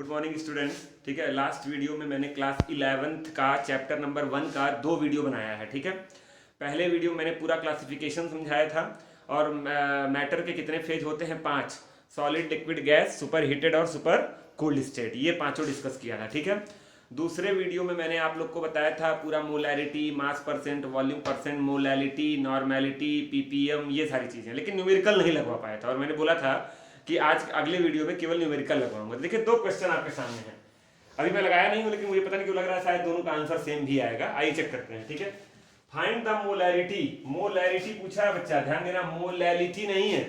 Good morning students. ठीक है, last video में मैंने क्लास 11th का चैप्टर नंबर 1 का 2 वीडियो बनाया है। ठीक है, पहले वीडियो मैंने पूरा क्लासिफिकेशन समझाया था और मैटर के कितने फेज होते हैं 5, solid, liquid, gas, super heated और सुपर कोल्ड स्टेट, ये पांचों डिस्कस किया था। ठीक है, दूसरे वीडियो में मैंने आप लोग को बताया था पूरा मोलैरिटी, मास percent, volume percent, molality, normality, ppm, ये सारी चीजें, लेकिन न्यूमेरिकल नहीं लगवा पाया था और मैंने बोला था कि आज अगले वीडियो में केवल न्यूमेरिकल लगवाऊंगा। देखिए 2 क्वेश्चन आपके सामने हैं, अभी मैं लगाया नहीं हूं लेकिन मुझे पता नहीं क्यों लग रहा है शायद दोनों का आंसर सेम भी आएगा। आइए चेक करते हैं। ठीक है, फाइंड द मोलैरिटी। मोलैरिटी पूछा है बच्चा, ध्यान देना, मोलैलिटी नहीं है,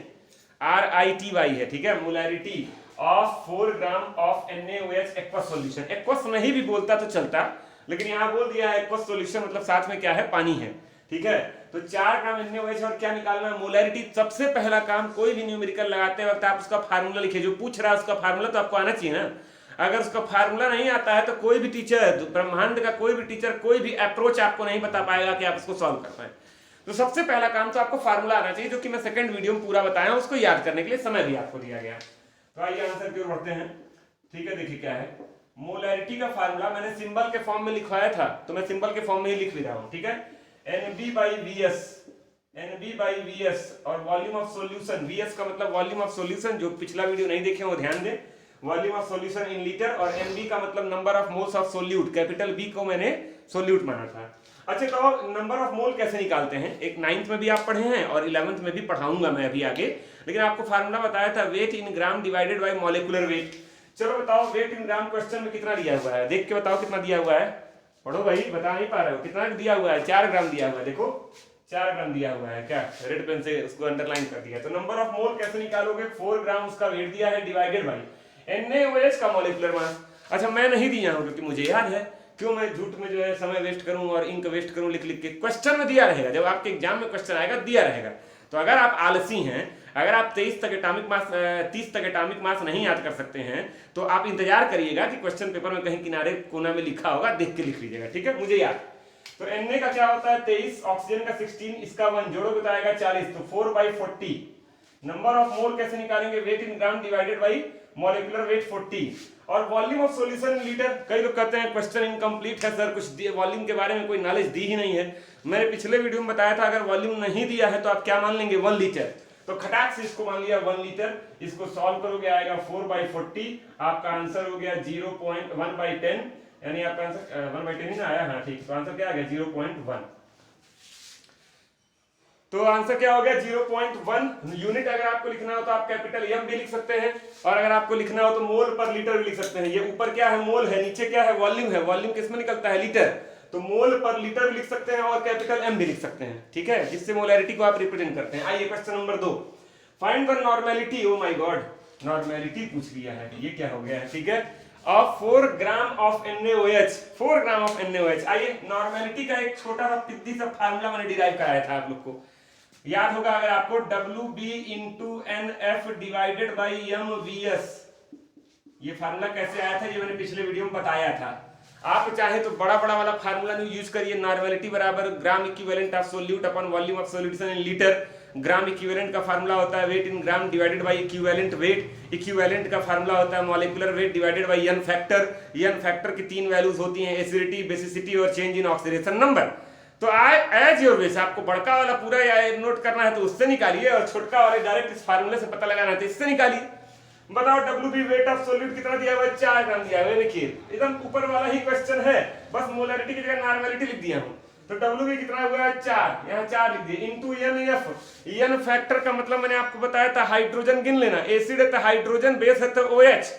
RITY है। ठीक है, molarity of 4 gram of NaOH aqueous solution. Aqueous नहीं भी बोलता तो चलता, लेकिन यहां बोल दिया है एक्वस सॉल्यूशन, मतलब साथ में क्या है, पानी है। ठीक है, तो 4 ग्राम NaOH और क्या निकालना है, मोलैरिटी। सबसे पहला काम, कोई भी न्यूमेरिकल लगाते वक्त आप उसका फार्मूला लिखिए। जो पूछ रहा है उसका फार्मूला तो आपको आना चाहिए ना। अगर उसका फार्मूला नहीं आता है तो कोई भी टीचर, ब्रह्मांड का कोई भी टीचर, कोई भी अप्रोच आपको नहीं बता पाएगा कि आप उसको सॉल्व कर पाए। तो सबसे पहला काम तो आपको फार्मूला आना चाहिए, जो कि मैं सेकंड वीडियो में पूरा बताया, उसको याद करने के लिए समय भी आपको दिया गया। तो आइए आंसर की ओर बढ़ते हैं। ठीक है, देखिए क्या है मोलैरिटी का फार्मूला। मैंने सिंबल के फॉर्म में लिखवाया था तो मैं सिंबल के फॉर्म में ही लिख भी रहा हूं। ठीक है, NB/VS, NB/VS और वॉल्यूम ऑफ सॉल्यूशन, VS का मतलब वॉल्यूम ऑफ सॉल्यूशन। जो पिछला वीडियो नहीं देखे वो ध्यान दें, volume of solution in litre, और NB का मतलब number of moles of solute, capital B को मैंने सोल्यूट माना था। अच्छा, तो नंबर ऑफ मोल कैसे निकालते हैं, एक 9th में भी आप पढ़े हैं और 11th में भी पढ़ाऊंगा मैं अभी आगे, लेकिन आपको फार्मूला बताया था weight in gram divided by molecular weight. चलो बताओ वेट इन ग्राम क्वेश्चन में कितना दिया हुआ है, देख के बताओ कितना दिया हुआ है। पढ़ो भाई, बता नहीं पा रहे हो, कितना दिया हुआ है, 4 ग्राम दिया हुआ है। देखो 4 ग्राम दिया हुआ है, क्या रेड पेन से उसको अंडरलाइन कर दिया। तो नंबर ऑफ मोल कैसे निकालोगे, 4 ग्राम उसका वेट दिया है डिवाइडेड बाय NaOH का मॉलिक्यूलर मास। अच्छा, मैं नहीं दिया हूं क्योंकि मुझे याद है, क्यों मैं झूठ में जो है समय वेस्ट करूं और इंक वेस्ट करूं लिख लिख के। क्वेश्चन में दिया रहेगा, जब आपके एग्जाम में क्वेश्चन आएगा दिया रहेगा। तो अगर आप आलसी हैं, अगर आप 30 तक एटॉमिक मास नहीं याद कर सकते हैं, तो आप इंतजार करिएगा कि क्वेश्चन पेपर में कहीं किनारे कोना में लिखा होगा, देख के लिख लीजिएगा। ठीक है, मुझे याद। तो Na का क्या होता है 23, ऑक्सीजन का 16, इसका 1 जोड़ो बताएगा 40, तो 4/40। नंबर ऑफ मोल कैसे निकालेंगे, weight in gram divided by molecular weight 40, और volume of solution in litre. कई लोग कहते हैं क्वेश्चन इनकम्प्लीट है सर, कुछ वॉल्यूम के बारे में कोई नॉलेज दी ही नहीं है। मैंने पिछले वीडियो में बताया था अगर वॉल्यूम नहीं दिया है तो आप क्या मान लेंगे, 1 लीटर। तो खटाक से इसको मान लिया 1 लीटर। इसको सॉल्व करोगे आएगा 4/40, आपका आंसर हो गया 0.1/10, यानी आपका आंसर 1/10 ही ना आया। हाँ ठीक, तो आंसर क्या आ गया 0.1। तो आंसर क्या हो गया 0.1 यूनिट। अगर आपको लिखना हो तो आप कैपिटल M भी लिख सकते हैं, और अगर आपको लिखना हो तो मोल पर लीटर भी लिख सकते हैं। ये ऊपर क्या है, मोल है, नीचे क्या है, वॉल्यूम है। वॉल्यूम किसमें निकलता है, लीटर, तो मोल पर लीटर भी लिख सकते हैं और कैपिटल M भी लिख सकते हैं। ठीक है, जिससे मोलैरिटी को आप रिप्रेजेंट करते हैं। आइए question number 2, find the normality. Oh my God, normality पूछ लिया है, ये क्या हो गया है। ठीक है, of 4 gram of NaOH, 4 gram of NaOH। आइए नॉर्मेलिटी का एक छोटा सा पिद्दी सा फार्मूला मैंने डिराइव कराया था, आप लोग को याद होगा अगर आपको, WB into NF divided by MVS। ये फार्मूला कैसे आया था, ये मैंने पिछले वीडियो में बताया था। आप चाहे तो बड़ा बड़ा वाला फार्मूला यूज करिए, नॉर्मेलिटी बराबर gram equivalent of solute upon volume of solution in litre. Gram equivalent का फार्मूला होता है weight in gram divided by equivalent weight. Equivalent का फार्मूला होता है molecular weight divided by N factor. N factor की 3 values होती हैं, acidity, basicity और चेंज इन ऑक्सीडेशन नंबर। तो एज योर विश, आपको बड़का वाला पूरा या नोट करना है तो उससे निकालिए, और छोटका वाले डायरेक्ट इस फार्मूले से पता लगाना है तो इससे निकालिए। बताओ WB वेट ऑफ सॉल्यूट कितना दिया हुआ है, 4 ग्राम दिया हुआ है। देखिए एकदम ऊपर वाला ही क्वेश्चन है, बस मोलैरिटी की जगह नॉर्मेलिटी लिख दिया हूं। तो WB कितना हुआ है 4, यहाँ 4 लिख दिए, इनटू NF। N फैक्टर का मतलब मैंने आपको बताया था हाइड्रोजन गिन लेना, एसिड है तो हाइड्रोजन, बेस है तो OH।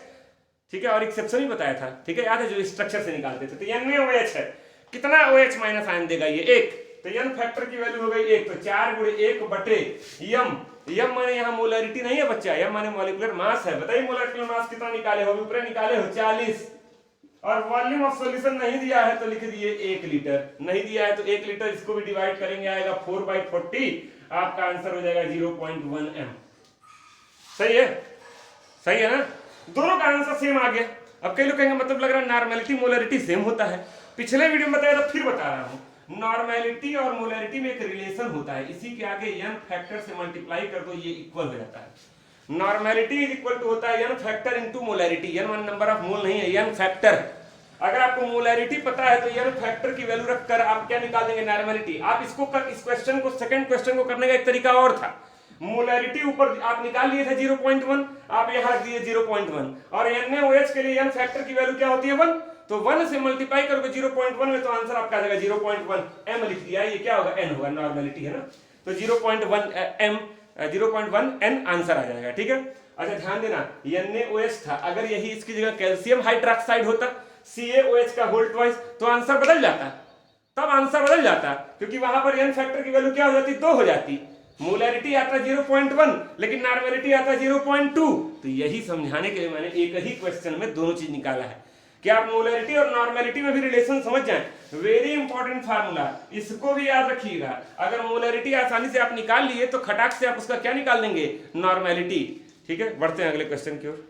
ठीक है, और एक्सेप्शन भी बताया था। ठीक है, याद है जो स्ट्रक्चर से निकालते थे। तो NaOH है, कितना OH माइनस आयन देगा ये 1, तो N फैक्टर की वैल्यू हो गई 1, तो 4 गुणे 1 बटे M। M माने यहाँ मोलैरिटी नहीं है बच्चा, M माने मॉलिक्यूलर मास है। बताइए मोलैक्युलर मास कितना निकाले हो, ऊपर निकाले हो 40, और वॉल्यूम ऑफ सॉल्यूशन नहीं दिया है तो लिख दिए 1 लीटर। नहीं दिया है तो 1 लीटर, इसको भी डिवाइड करेंगे आएगा 4/40, आपका आंसर हो जाएगा 0.1 M। सही है, सही है ना, दोनों का आंसर सेम आ गया। अब कई लोग कहेंगे मतलब लग रहा है नॉर्मेलिटी मोलैरिटी सेम होता है, पिछले वीडियो में बताया था, फिर बता रहा हूं। नॉर्मेलिटी और मोलैरिटी में एक रिलेशन होता है, इसी के आगे N फैक्टर से मल्टीप्लाई कर दो, ये इक्वल हो जाता है। नॉर्मेलिटी इज इक्वल टू होता है n factor into molarity. n one number of मोल नहीं है, n फैक्टर। अगर आपको मोलैरिटी पता है तो n फैक्टर की वैल्यू रखकर आप क्या निकाल देंगे, नॉर्मेलिटी। आप इसको इस क्वेश्चन को, सेकंड क्वेश्चन को करने का एक तरीका और था। मोलैरिटी ऊपर आप निकाल लिए थे 0.1, आप यहां रख दिए 0.1, और NaOH के लिए n फैक्टर की वैल्यू क्या होती है 1, तो 1 से मल्टीप्लाई करोगे 0.1 में तो आंसर आपका आ जाएगा 0.1 m लिख दिया, ये क्या होगा n होगा, नॉर्मेलिटी है ना, तो 0.1 m 0.1 n आंसर आ जाएगा। ठीक है, अच्छा ध्यान देना, NaOH था, अगर यही इसकी जगह कैल्शियम हाइड्रोक्साइड होता CaOH का होल ट्वाइस, तो आंसर बदल जाता, तब आंसर बदल जाता, क्योंकि वहां पर n फैक्टर की वैल्यू क्या हो जाती, 2 हो जाती। मोलैरिटी आता 0.1 लेकिन नॉर्मेलिटी आता 0.2। तो यही समझाने के लिए मैंने एक ही क्वेश्चन में दोनों चीज निकाला है कि आप मोलैरिटी और नॉर्मेलिटी में भी रिलेशन समझ जाएं। वेरी इंपॉर्टेंट फार्मूला, इसको भी याद रखिएगा। अगर मोलैरिटी आसानी से आप निकाल लिए तो खटाक से आप उसका क्या निकाल देंगे, नॉर्मेलिटी। ठीक है, बढ़ते हैं अगले क्वेश्चन की ओर।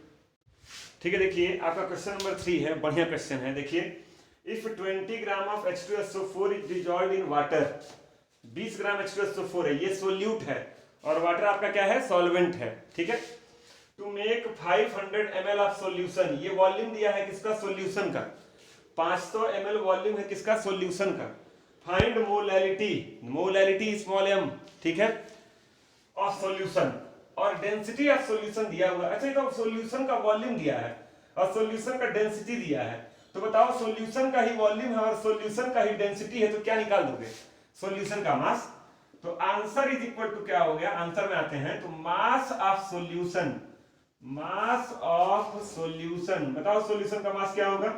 ठीक है, देखिए आपका क्वेश्चन नंबर 3 है, बढ़िया क्वेश्चन है। देखिए, if 20 gram of H2SO4 is dissolved in water, 20 gram H2SO4 है, ये सोल्यूट है, और वाटर आपका क्या है, सॉल्वेंट है। ठीक है, to make 500 ml of solution, ये वॉल्यूम दिया है किसका, सॉल्यूशन का। 500 ml वॉल्यूम है किसका, सॉल्यूशन का। Find molarity, molarity small m, ठीक है, ऑफ सॉल्यूशन, और डेंसिटी ऑफ सॉल्यूशन दिया हुआ है। अच्छा, तो सॉल्यूशन का वॉल्यूम दिया है और सॉल्यूशन का डेंसिटी दिया है, तो बताओ सॉल्यूशन का ही वॉल्यूम है और सॉल्यूशन का ही डेंसिटी है, तो क्या निकाल दोगे, सॉल्यूशन का मास। तो आंसर इज इक्वल टू क्या हो गया, आंसर में आते हैं तो mass of solution, mass of solution, बताओ सॉल्यूशन का मास क्या होगा,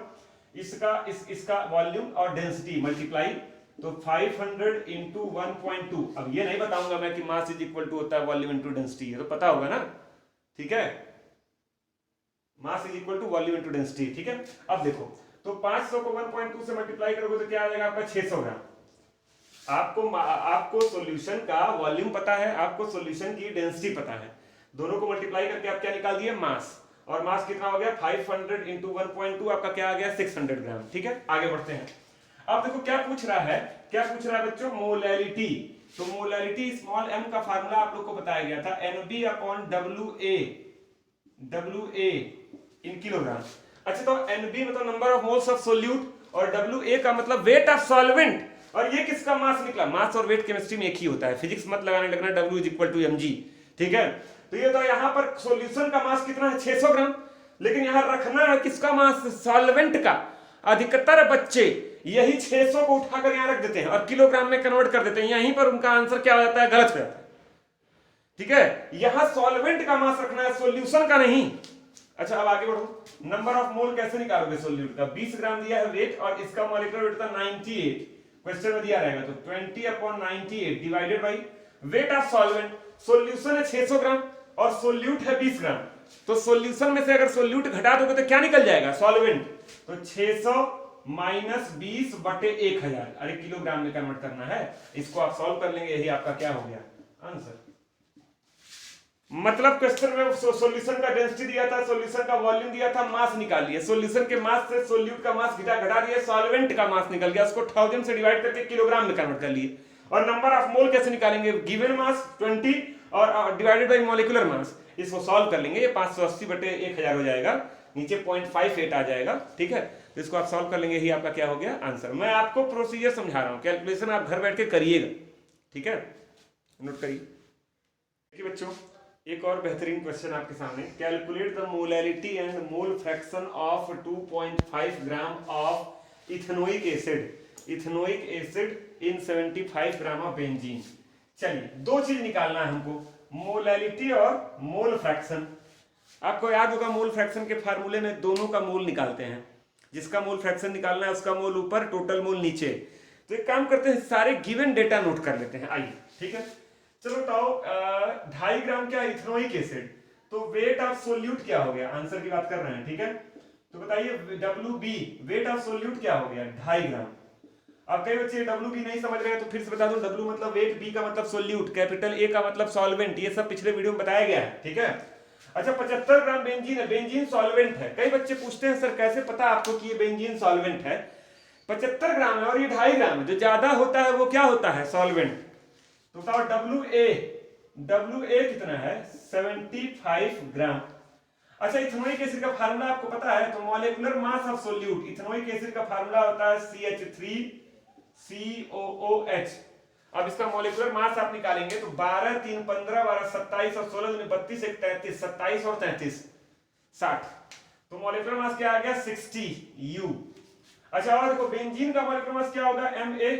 इसका वॉल्यूम और डेंसिटी मल्टीप्लाई, तो 500 इंटू 1.2। अब ये नहीं बताऊंगा मैं कि मास इज इक्वल टू होता है वॉल्यूम इंटू डेंसिटी, ये तो पता होगा ना। ठीक है, mass is equal to volume into density. ठीक है, अब देखो, तो 500 को 1.2 से मल्टीप्लाई करोगे तो क्या आ जाएगा आपका 600 ग्राम। आपको सॉल्यूशन का वॉल्यूम पता है, आपको सॉल्यूशन की डेंसिटी पता है, दोनों को मल्टीप्लाई करके आप क्या निकाल दिए, मास। और मास कितना हो गया, 500 इंटू 1.2, आपका क्या आ गया, 600 ग्राम। ठीक है, आगे बढ़ते हैं। अब देखो क्या पूछ रहा है, क्या पूछ रहा है बच्चों, मोलैरिटी। तो मोलैरिटी स्मॉल m का फार्मूला आप लोग को बताया गया था, NB अपॉन WA इन किलोग्राम। अच्छा, तो NB मतलब number of moles of solute, और WA का मतलब वेट ऑफ सॉल्वेंट, और ये किसका मास निकला, मास और वेट केमिस्ट्री में एक ही होता है, फिजिक्स मत लगाने लगना, W is equal to mg। ठीक है, तो ये तो यहाँ पर सॉल्यूशन का मास कितना है, 600 ग्राम, लेकिन यहाँ रखना है किसका मास, सॉल्वेंट का। अधिकतर बच्चे यही 600 को उठाकर यहां रख देते हैं और किलोग्राम में कन्वर्ट कर देते हैं, यहीं पर उनका आंसर क्या हो जाता है, गलत हो जाता है। ठीक है, यहां सॉल्वेंट का मास रखना है, सॉल्यूशन का नहीं। अच्छा, अब आगे बढ़ो, नंबर ऑफ मोल कैसे निकालोगे सोल्यूट का, 20 ग्राम दिया है वेट, और इसका मॉलिक्यूलर वेट था 98, क्वेश्चन में दिया रहेगा, तो 20/98 divided by weight of solvent. Solution है 600 ग्राम और सोल्यूट है 20 ग्राम, तो सॉल्यूशन में से अगर सोल्यूट घटा दोगे तो क्या निकल जाएगा, सॉल्वेंट। तो 600 माइनस 20 बटे 1000, अरे किलोग्राम में कन्वर्ट करना है, इसको आप सॉल्व कर लेंगे, यही आपका क्या हो गया आंसर। मतलब क्वेश्चन में सॉल्यूशन का डेंसिटी दिया था, सॉल्यूशन का वॉल्यूम दिया था, मास निकाल लिए, सॉल्यूशन के मास से सोल्यूट का मास घटा दिया, सॉल्वेंट का मास निकल गया, उसको 1000 से डिवाइड करके किलोग्राम में कन्वर्ट कर लिए। और नंबर ऑफ मोल कैसे निकालेंगे, गिवन मास 20 और डिवाइडेड बाय मॉलिक्यूलर मास, इसको सॉल्व कर लेंगे, ये 580 बटे 1000 हो जाएगा, नीचे 0.58 आ जाएगा। ठीक है, तो इसको आप सॉल्व कर लेंगे, ही आपका क्या हो गया आंसर। मैं आपको प्रोसीजर समझा रहा हूं, कैलकुलेशन आप घर बैठ के करिएगा। ठीक है, नोट करिए। देखिए बच्चों, एक और बेहतरीन क्वेश्चन आपके सामने, calculate the molarity and mole fraction of 2.5 gram of ethanoic acid in 75 gram of benzene. चलिए, दो चीज निकालना है हमको, मोलैरिटी और मोल फ्रैक्शन। आपको याद होगा मोल फ्रैक्शन के फार्मूले में दोनों का मोल निकालते हैं, जिसका मोल फ्रैक्शन निकालना है उसका मोल ऊपर, टोटल मोल नीचे। तो एक काम करते हैं, सारे गिवन डेटा नोट कर लेते हैं, आइए। ठीक है, चलो बताओ, 2.5 ग्राम क्या इथेनोइक एसिड, तो वेट ऑफ सोल्यूट क्या हो गया, आंसर की बात कर रहे हैं। ठीक है, तो बताइए WB वेट ऑफ सोल्यूट क्या हो गया, 2.5 ग्राम। अब कई बच्चे WB नहीं समझ रहे हैं, तो फिर से बता दूं, W मतलब वेट, B का मतलब सोल्यूट, कैपिटल A का मतलब सॉल्वेंट, ये सब पिछले वीडियो में बताया गया है। ठीक है, अच्छा 75 ग्राम बेंजीन है, बेंजीन सॉल्वेंट है। कई बच्चे पूछते हैं सर कैसे पता आपको कि ये बेंजीन सॉल्वेंट है, 75 ग्राम है और ये 2.5 ग्राम है, जो ज्यादा होता है वो क्या होता है, सॉल्वेंट। तो बताओ WA WA कितना है 75 ग्राम। अच्छा, इथेनोइक एसिड का फार्मूला आपको पता है, तो molecular mass of solute, ethanoic acid का फार्मूला होता है CH3COOH। अब इसका मॉलिक्यूलर मास आप निकालेंगे तो 12 3 15 12 27 और 16 दूनी 32 1 33 27 और 33 60। तो मॉलिक्यूलर मास क्या आ गया 60 U। अच्छा, और देखो बेंजीन का मॉलिक्यूलर मास क्या होगा Ma।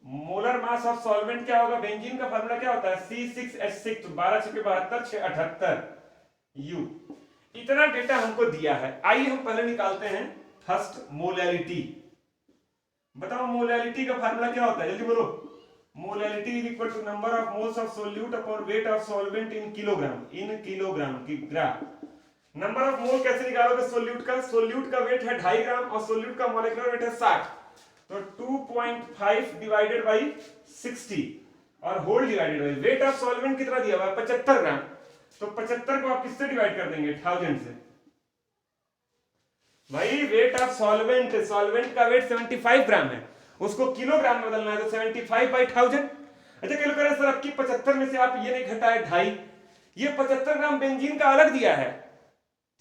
Molar mass of solvent क्या होगा, बेंजीन का फार्मूला क्या होता है C6H6, तो 12 6 72 6 78 U। इतना डेटा हमको दिया है। आइए हम पहले निकालते हैं फर्स्ट मोलैलिटी। बताओ मोलैलिटी का फार्मूला क्या होता है, जल्दी बोलो। Molality is equal to number of moles of solute upon weight of solvent in kilogram की ग्राम। नंबर ऑफ मोल कैसे निकालोगे सोल्यूट का, सोल्यूट का वेट है 2.5 ग्राम और सोल्यूट का मॉलिक्यूलर वेट है 60, तो 2.5 डिवाइडेड बाई 60 और whole divided by weight of solvent कितना दिया हुआ है 75 ग्राम। तो 75 को आप किससे डिवाइड कर देंगे 1000 से। भाई वेट ऑफ सॉल्वेंट, सॉल्वेंट का वेट 75 ग्राम है, उसको किलोग्राम में बदलना है, तो 75 बाई 1000। अच्छा क्या करें सर, आपकी 75 में से आप ये नहीं घटाए 2.5, ये 75 ग्राम बेंजीन का अलग दिया है,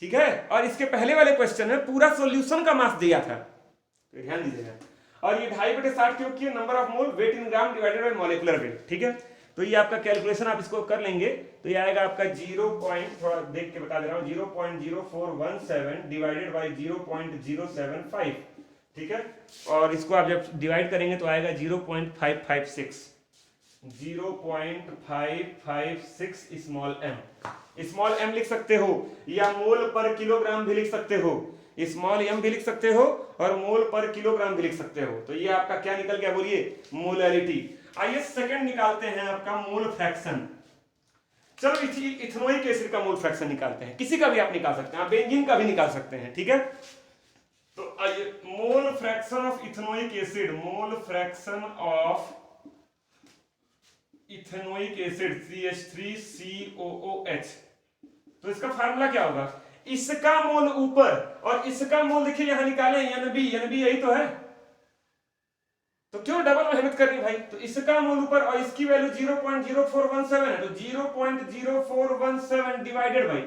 ठीक है। और इसके पहले वाले क्वेश्चन में पूरा सॉल्यूशन का मास दिया था, तो ध्यान दीजिएगा। और ये 2.5/60 क्यों किया, number of mole weight in gram divided by molecular weight, ठीक है। तो ये आपका कैलकुलेशन आप इसको कर लेंगे तो ये आएगा आपका 0. थोड़ा देख के बता दे रहा हूं, 0.0417 डिवाइडेड बाय 0.075, ठीक है। और इसको आप जब डिवाइड करेंगे तो आएगा 0.556 स्मॉल m। स्मॉल m लिख सकते हो या मोल पर किलोग्राम भी लिख सकते हो, स्मॉल m भी लिख सकते हो और मोल पर किलोग्राम भी लिख सकते हो। तो ये आपका क्या निकल गया बोलिए, मोलैलिटी। आइए सेकंड निकालते हैं आपका मोल फ्रैक्शन। चलो इथेनोइक एसिड का मोल फ्रैक्शन निकालते हैं, किसी का भी आप निकाल सकते हैं, आप बेंजीन का भी निकाल सकते हैं, ठीक है। तो आइए मोल fraction of ethanoic acid, mole fraction of ethanoic acid CH3COOH। तो इसका फार्मूला क्या होगा, इसका मोल ऊपर और इसका मोल देखिए यहां निकाले NB यही तो है, तो क्यों डबल मेहनत करनी भाई। तो इसका मोल ऊपर और इसकी वैल्यू 0.0417 है, तो 0.0417 डिवाइडेड बाई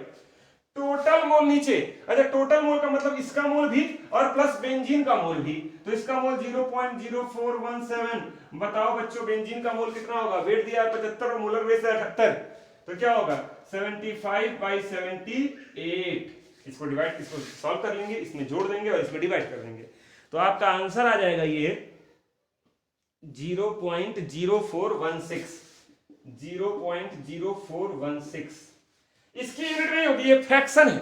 टोटल मोल नीचे। अच्छा टोटल मोल का मतलब इसका मोल भी और प्लस बेंजीन का मोल भी, तो इसका मोल 0.0417। बताओ बच्चों बेंजीन का मोल कितना होगा, वेट दिया है 75 और मोलर वेट है 78, तो क्या होगा 75/78। इसको डिवाइड, इसको सॉल्व कर लेंगे, इसमें जोड़ देंगे और इसमें डिवाइड कर देंगे, तो आपका आंसर आ जाएगा ये 0.0416। इसकी यूनिट नहीं होगी, ये फ्रैक्शन है।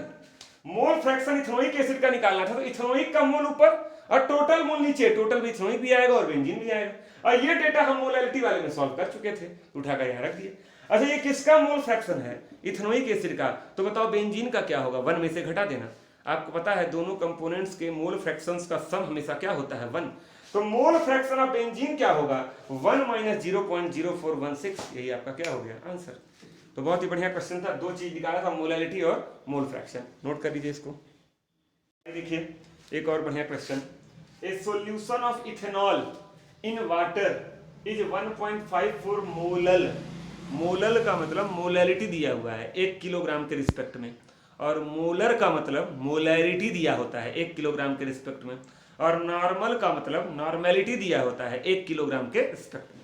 मोल फ्रैक्शन इथेनोइक एसिड का निकालना था, तो इथेनोइक का मोल ऊपर और टोटल मोल नीचे, टोटल भी इथेनोइक भी आएगा और बेंजीन भी आएगा। और ये डेटा हम मोलैलिटी वाले में सॉल्व कर चुके थे, उठाकर यहां रख दिए। अच्छा ये किसका मोल फ्रैक्शन है, इथेनोइक एसिड का, तो बताओ बेंजीन का क्या होगा, 1 में से घटा देना। आपको पता है दोनों कंपोनेंट्स के मोल फ्रैक्शंस का सम हमेशा क्या होता है 1, तो मोल फ्रैक्शन ऑफ बेंजीन क्या होगा 1 - 0.0416। यही आपका क्या हो गया आंसर। तो बहुत ही बढ़िया क्वेश्चन था, दो चीज निकाला था, मोलैलिटी और मोल फ्रैक्शन। नोट कर लीजिए इसको। देखिए एक और बढ़िया question, A solution of ethanol in water is 1.54 molal. Molal का मतलब मोलैलिटी दिया हुआ है 1 किलोग्राम के रिस्पेक्ट में, और मोलर का मतलब मोलैरिटी दिया होता है 1 किलोग्राम के रिस्पेक्ट में, और नॉर्मल का मतलब नॉर्मेलिटी दिया होता है 1 किलोग्राम के रिस्पेक्ट में।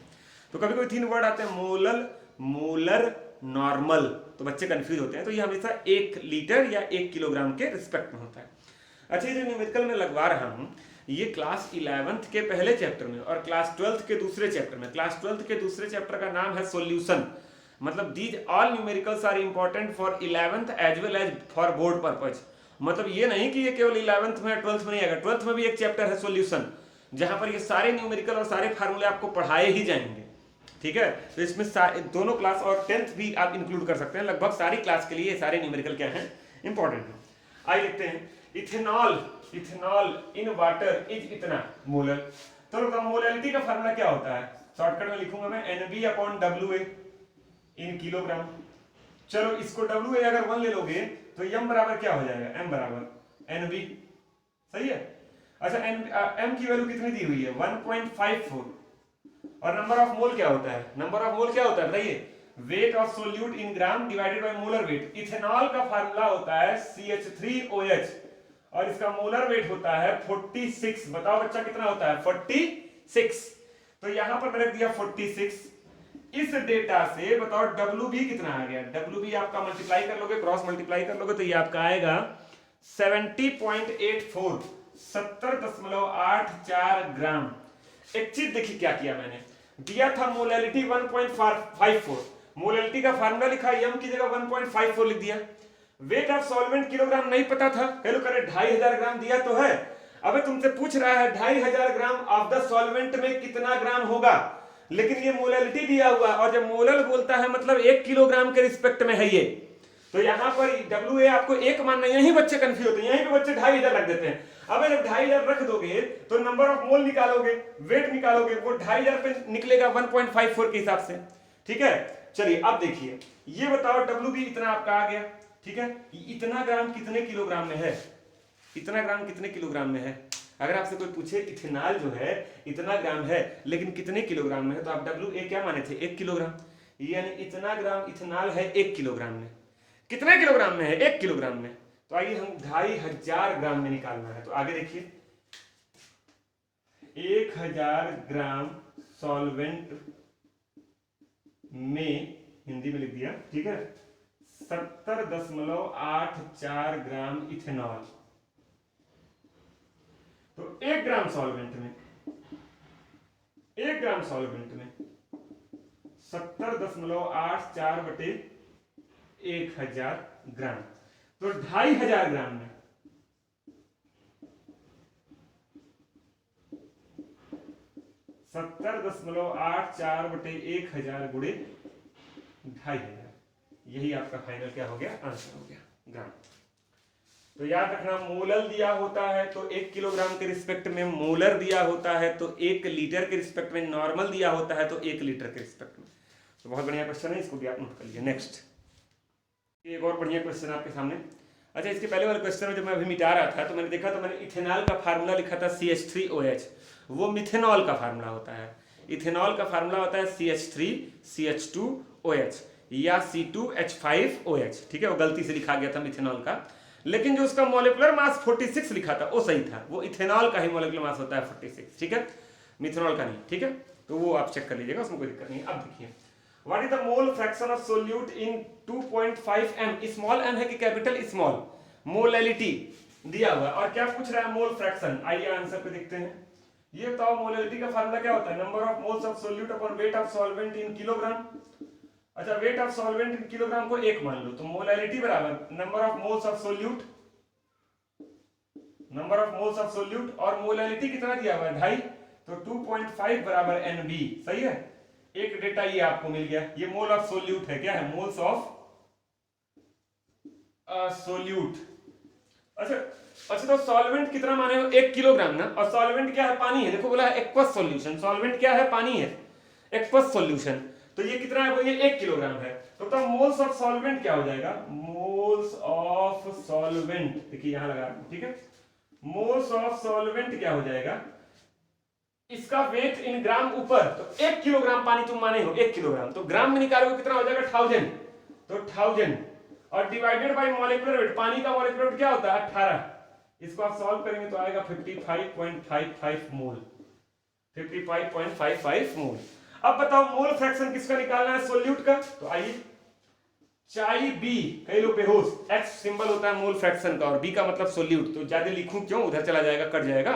तो कभी कभी 3 वर्ड आते हैं, मोलल, मोलर, नॉर्मल, तो बच्चे कंफ्यूज होते हैं। तो ये हमेशा 1 लीटर या 1 किलोग्राम के रिस्पेक्ट में होता है। अच्छा ये जो न्यूमेरिकल में लगवा रहा हूँ ये क्लास 11th के पहले चैप्टर में और क्लास 12th के दूसरे चैप्टर में। क्लास 12th के दूसरे चैप्टर का नाम है सॉल्यूशन, मतलब these all numericals are important for 11th as well as for board purpose. मतलब ये नहीं कि ये केवल 11th में 12th में नहीं आएगा, 12th में भी एक चैप्टर है सॉल्यूशन, जहां पर ये सारे न्यूमेरिकल और सारे फार्मूले आपको पढ़ाए ही जाएंगे, ठीक है। तो इसमें दोनों क्लास और 10th भी आप इंक्लूड कर सकते हैं, लगभग सारी क्लास के लिए सारे न्यूमेरिकल क्या है इंपॉर्टेंट है। आइए देखते हैं, इथेनॉल इन वाटर इज इतना मोलर। तो मोलैलिटी का फार्मूला क्या होता है, शॉर्टकट में लिखूंगा मैं NB/WA इन किलोग्राम। चलो इसको WA अगर 1 ले लोगे तो m बराबर क्या हो जाएगा, m बराबर NB, सही है। अच्छा m की वैल्यू कितनी दी हुई है 1.54, और नंबर ऑफ मोल क्या होता है, नंबर ऑफ मोल क्या होता है बताइए, weight of solute in gram divided by molar weight. Ethanol का फार्मूला होता है CH3OH और इसका मोलर वेट होता है 46। बताओ बच्चा कितना होता है? 46। तो यहां पर मैंने दिया 46। इस डेटा से बताओ WB कितना आ गया? WB आपका मल्टीप्लाई कर लोगे, क्रॉस मल्टीप्लाई कर लोगे तो ये आपका आएगा 70.84, 70.84 ग्राम। एक चीज देखिए क्या किया मैंने, दिया था मोलैलिटी 1.54, मोलैलिटी का फार्मूला लिखा, m की जगह 1.54 लिख दिया। वेट ऑफ सॉल्वेंट किलोग्राम नहीं पता था, हेलो करे 2500 ग्राम दिया तो है। अबे तुमसे पूछ रहा है 2500 ग्राम ऑफ द सॉल्वेंट में कितना ग्राम होगा, लेकिन ये मोलैलिटी दिया हुआ, और जब मोलल बोलता है मतलब 1 किलोग्राम के रिस्पेक्ट में है ये, तो यहां पर WA आपको एक मानना, यही बच्चे कंफ्यूज होते हैं, यहीं पे बच्चे 2500 रख देते हैं। अब जब 2500 रख दोगे तो नंबर ऑफ मोल निकालोगे, वेट निकालोगे, वो 2500 पे निकलेगा 1.54 के हिसाब से। ठीक है, चलिए अब देखिए, ये बताओ WB इतना आपका आ गया। ठीक है, इतना ग्राम कितने किलोग्राम में है? इतना ग्राम कितने किलोग्राम में है? अगर आपसे कोई पूछे इथेनॉल जो है इतना ग्राम है लेकिन कितने किलोग्राम में है, तो आप WA क्या माने थे? 1 किलोग्राम। यानी इतना ग्राम इथेनॉल है 1 किलोग्राम में। कितने किलोग्राम में है? 1 किलोग्राम में। तो आइए हम 2500 ग्राम में निकालना है। तो आगे देखिए, 1000 ग्राम सॉल्वेंट में, हिंदी में लिख दिया, ठीक है, 70.84 ग्राम इथेनॉल। तो 1 ग्राम सॉल्वेंट में, 1 ग्राम सॉल्वेंट में 70.84 बटे 1000 ग्राम, तो 2500 ग्राम में 70.84 बटे 1000 गुणे 2500, यही आपका फाइनल क्या हो गया? आंसर हो गया, ग्राम। तो याद रखना, मोलल दिया होता है तो 1 किलोग्राम के रिस्पेक्ट में, मोलर दिया होता है तो 1 लीटर के रिस्पेक्ट में, नॉर्मल दिया होता है तो 1 लीटर के रिस्पेक्ट में। तो बहुत बढ़िया क्वेश्चन है, इसको भी आप नोट कर लीजिए। नेक्स्ट एक और बढ़िया क्वेश्चन आपके सामने। अच्छा, इसके पहले वाले क्वेश्चन में जब मैं अभी मिटा रहा था तो मैंने देखा, तो मैंने इथेनॉल का फार्मूला लिखा था CH3OH, वो मिथेनॉल का फार्मूला होता है। इथेनॉल का फार्मूला होता है CH3CH2OH या C2H5OH। ठीक है, वो गलती से लिखा गया था मिथेनॉल का, लेकिन जो उसका मॉलिक्यूलर मास 46 लिखा था वो सही था, वो इथेनॉल का ही मॉलिक्यूलर मास होता है 46। ठीक है, मिथेनॉल का नहीं। ठीक है, तो वो आप चेक कर लीजिएगा, उसमें कोई दिक्कत नहीं। अब देखिए, what is the mole fraction of solute in 2.5 m, small m है कि कैपिटल स्मॉल, मोलैलिटी दिया हुआ और क्या पूछ रहा है? Mole fraction. आइए आंसर पे देखते हैं। ये बताओ मोलैलिटी का फार्मूला क्या होता है? Number of moles of solute upon weight of solvent in kilogram. अच्छा, weight of solvent in kilogram को 1 मान लो, तो मोलैलिटी बराबर number of moles of solute, number of moles of solute, और मोलैलिटी कितना दिया हुआ है? 2.5, तो 2.5 बराबर NB। सही है, एक डेटा ये आपको मिल गया। ये मोल ऑफ सोल्यूट है, क्या है? Moles of solute. अच्छा, तो सॉल्वेंट कितना माने हो? 1 किलोग्राम ना, और सॉल्वेंट क्या है? पानी है। देखो बोला है एक्वस सॉल्यूशन, सॉल्वेंट क्या है? पानी है, एक्वस सॉल्यूशन। तो ये कितना है? ये 1 किलोग्राम है। तो मोल्स ऑफ सॉल्वेंट क्या हो जाएगा? मोल्स ऑफ सॉल्वेंट, देखिए यहां लगा, ठीक है, मोल्स ऑफ सॉल्वेंट क्या हो जाएगा? इसका वेट इन ग्राम ऊपर, तो 1 किलोग्राम पानी तुम माने हो 1 किलोग्राम, तो ग्राम में निकालोगे कितना हो जाएगा? 1000, तो 1000 और डिवाइडेड बाय मॉलिक्यूलर वेट, पानी का मॉलिक्यूलर वेट क्या होता है? 18। इसको आप सॉल्व करेंगे तो आएगा 55.55 मोल, 55.55 मोल। अब बताओ मोल फ्रैक्शन किसका निकालना है? सोल्यूट का। तो आइए, चाई बी, कई लोग बेहोश, एक्स सिंबल होता है मोल फ्रैक्शन का और बी का मतलब सोल्यूट, तो ज्यादा लिखूं क्यों? उधर चला जाएगा, कट जाएगा।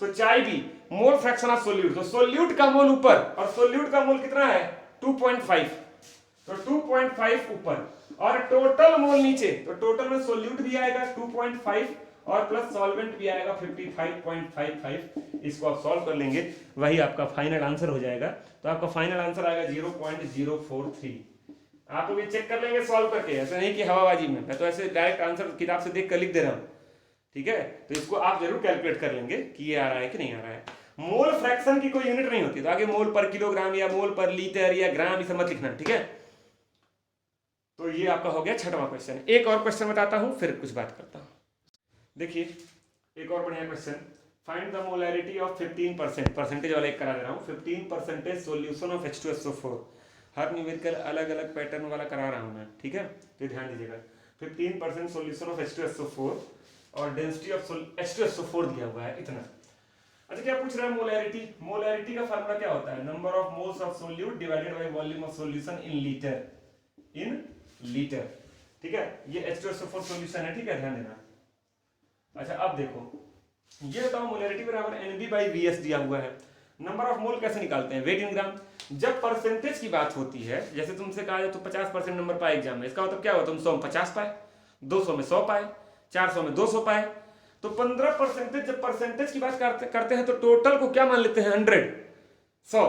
तो chi B mole fraction of solute, तो सोल्यूट का मोल ऊपर और सोल्यूट का मोल कितना है? 2.5, तो 2.5 ऊपर और टोटल मोल नीचे, तो टोटल में सोल्यूट भी आएगा 2.5 और प्लस सॉल्वेंट भी आएगा 55.55। इसको आप सॉल्व कर लेंगे, वही आपका फाइनल आंसर हो जाएगा। तो आपका फाइनल आंसर आएगा 0.043। आप लोग ये चेक कर लेंगे सॉल्व करके, ऐसा नहीं कि हवाबाजी में, मैं तो ऐसे डायरेक्ट आंसर किताब से देख कर लिख दे रहा हूं। ठीक है, तो इसको आप जरूर कैलकुलेट कर लेंगे कि ये आ रहा है कि नहीं आ रहा है। मोल फ्रैक्शन की कोई यूनिट नहीं होती, तो आगे मोल पर किलोग्राम या मोल पर लीटर या ग्राम ये सब मत लिखना। ठीक है, तो ये आपका हो गया 6वां क्वेश्चन। एक और क्वेश्चन बताता हूं, फिर कुछ बात करता हूं। देखिए, एक और बढ़िया question, find the molarity of 15%, percentage वाला एक करा दे रहा हूं, 15% solution of H2SO4। Her numerical अलग अलग पैटर्न वाला करा रहा हूँ मैं, ठीक है, तो ध्यान दीजिएगा। 15% सॉल्यूशन ऑफ H2SO4 और डेंसिटी ऑफ H2SO4 दिया हुआ है इतना। अच्छा क्या पूछ रहा है, मोलैरिटी। मोलैरिटी का फार्मूला क्या होता है, number of moles of solute divided by volume of solution in litre, ठीक है। ये H2SO4 सॉल्यूशन है, ठीक है, ध्यान देना। अच्छा अब देखो, ये बताओ मोलैरिटी बराबर NB/VS दिया हुआ है। नंबर ऑफ मोल कैसे निकालते हैं, वेट इन ग्राम। जब परसेंटेज की बात होती है, जैसे तुमसे कहा जाए तो 50% नंबर पाए एग्जाम में, इसका मतलब क्या हुआ, तुम 100 में 50 पाए, 200 में 100 पाए, 400 में 200 पाए, तो 15% जब परसेंटेज की बात करते हैं तो टोटल को क्या मान लेते हैं, 100।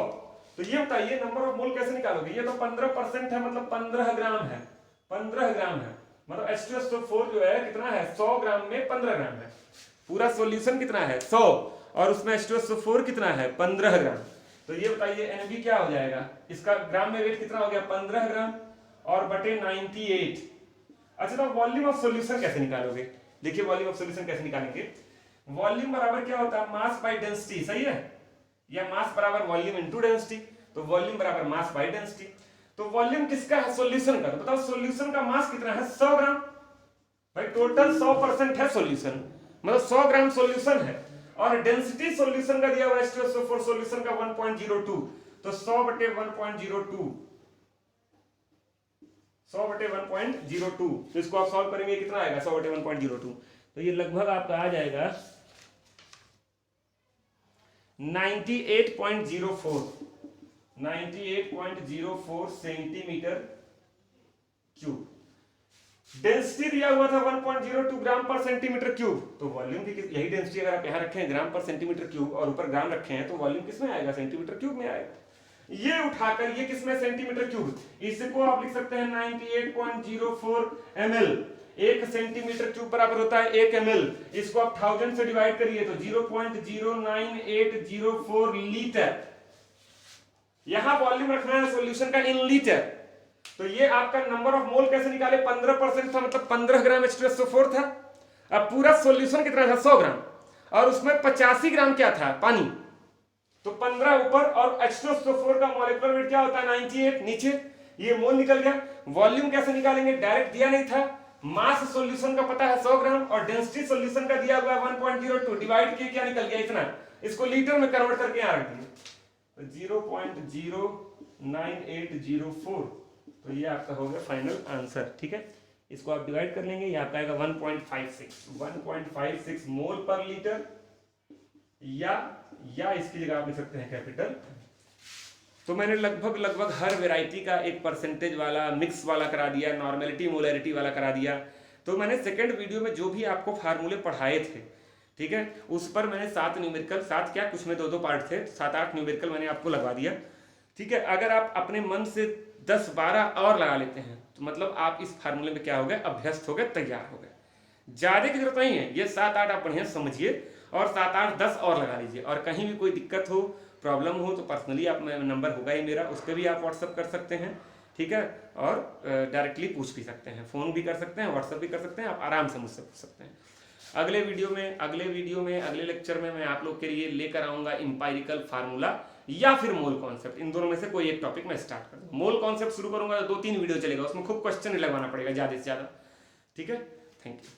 तो ये बताइए नंबर ऑफ मोल कैसे निकालोगे। ये तो 15% है, मतलब 15 ग्राम है, 15 ग्राम है, मतलब H2SO4 जो है कितना है, 100 ग्राम में 15 ग्राम है। पूरा सॉल्यूशन कितना है, 100, और उसमें H2SO4 कितना है, 15 ग्राम। तो ये बताइए NB क्या हो जाएगा, इसका ग्राम में वेट कितना हो गया, 15 ग्राम और बटे 98। अच्छा तो वॉल्यूम ऑफ सॉल्यूशन कैसे निकालोगे, देखिए वॉल्यूम ऑफ सॉल्यूशन कैसे निकालेंगे। वॉल्यूम बराबर क्या होता है, मास बाय डेंसिटी, सही है, या मास बराबर वॉल्यूम इनटू डेंसिटी। तो वॉल्यूम बराबर मास बाय डेंसिटी। तो वॉल्यूम किसका है, सॉल्यूशन का। तो बताओ सॉल्यूशन का मास कितना है, 100 ग्राम। भाई टोटल 100% है सॉल्यूशन, मतलब 100 ग्राम सॉल्यूशन है, और डेंसिटी सॉल्यूशन का दिया हुआ है H2SO4 सॉल्यूशन का 1.02, तो 100 बटे 1.02, 100 बटे 1.02। तो इसको आप सॉल्व करेंगे कितना आएगा, 100 बटे 1.02, तो ये लगभग आपका आ जाएगा 98.04 सेंटीमीटर क्यूब। डेंसिटी दिया हुआ था 1.02 ग्राम पर सेंटीमीटर क्यूब, तो वॉल्यूम की यही डेंसिटी अगर आप यहाँ रखे हैं ग्राम पर सेंटीमीटर क्यूब और ऊपर ग्राम रखे हैं, तो वॉल्यूम किस में आएगा, सेंटीमीटर क्यूब में आएगा। ये उठाकर ये किसमें, सेंटीमीटर क्यूब, इसको आप लिख सकते हैं 98.04 ml। 1 सेंटीमीटर क्यूब बराबर होता है 1 ml। इसको आप 1000 से डिवाइड करिए तो 0.09804 लीटर। यहां वॉल्यूम रखना है सॉल्यूशन का इन लीटर। तो ये आपका नंबर ऑफ मोल कैसे निकाले, 15% था, मतलब 15 ग्राम H2SO4 था। अब पूरा सॉल्यूशन कितना था, 100 ग्राम, और उसमें 85 ग्राम क्या था, पानी। तो 15 ऊपर और H2SO4 का मॉलिक्यूलर वेट क्या होता है, 98 नीचे, ये मोल निकल गया। वॉल्यूम कैसे निकालेंगे, डायरेक्ट दिया नहीं था, मास सॉल्यूशन का पता है 100 ग्राम और डेंसिटी सॉल्यूशन का दिया हुआ है 1.02, डिवाइड किए क्या निकल गया, इतना। इसको लीटर में कन्वर्ट करके यहां रख दिए, 0.09804। तो ये आपका हो गया फाइनल आंसर, ठीक है। इसको आप डिवाइड कर लेंगे, ये आपका आएगा 1.56 मोल पर लीटर, या इसकी जगह आप लिख सकते हैं कैपिटल। तो मैंने लगभग हर वैरायटी का एक परसेंटेज वाला, मिक्स वाला करा दिया, नॉर्मेलिटी मोलैरिटी वाला करा दिया। तो मैंने सेकंड वीडियो में जो भी आपको फार्मूले पढ़ाए थे, ठीक है, उस पर मैंने 7 न्यूमेरिकल, 7 क्या, कुछ में 2-2 पार्ट थे, 7-8 न्यूमेरिकल मैंने आपको लगवा दिया, ठीक है। अगर आप अपने मन से 10-12 और लगा लेते हैं तो मतलब आप इस फार्मूले में क्या हो गए, अभ्यस्त हो गए, तैयार हो गए। ज्यादा की जरूरत नहीं है, ये 7-8 आप बढ़िया समझिए और 7-8-10 और लगा लीजिए। और कहीं भी कोई दिक्कत हो, प्रॉब्लम हो तो पर्सनली आप, नंबर होगा ही मेरा, उस पर भी आप व्हाट्सअप कर सकते हैं, ठीक है, और डायरेक्टली पूछ भी सकते हैं, फ़ोन भी कर सकते हैं, व्हाट्सअप भी कर सकते हैं, आप आराम से मुझसे पूछ सकते हैं। अगले वीडियो में, अगले लेक्चर में मैं आप लोग के लिए लेकर आऊँगा इंपायरिकल फार्मूला या फिर मोल कॉन्सेप्ट। इन दोनों में से कोई एक टॉपिक मैं स्टार्ट कर दूँ। मोल कॉन्सेप्ट शुरू करूँगा तो 2-3 वीडियो चलेगा, उसमें खूब क्वेश्चन लगवाना पड़ेगा ज़्यादा से ज़्यादा, ठीक है। Thank you.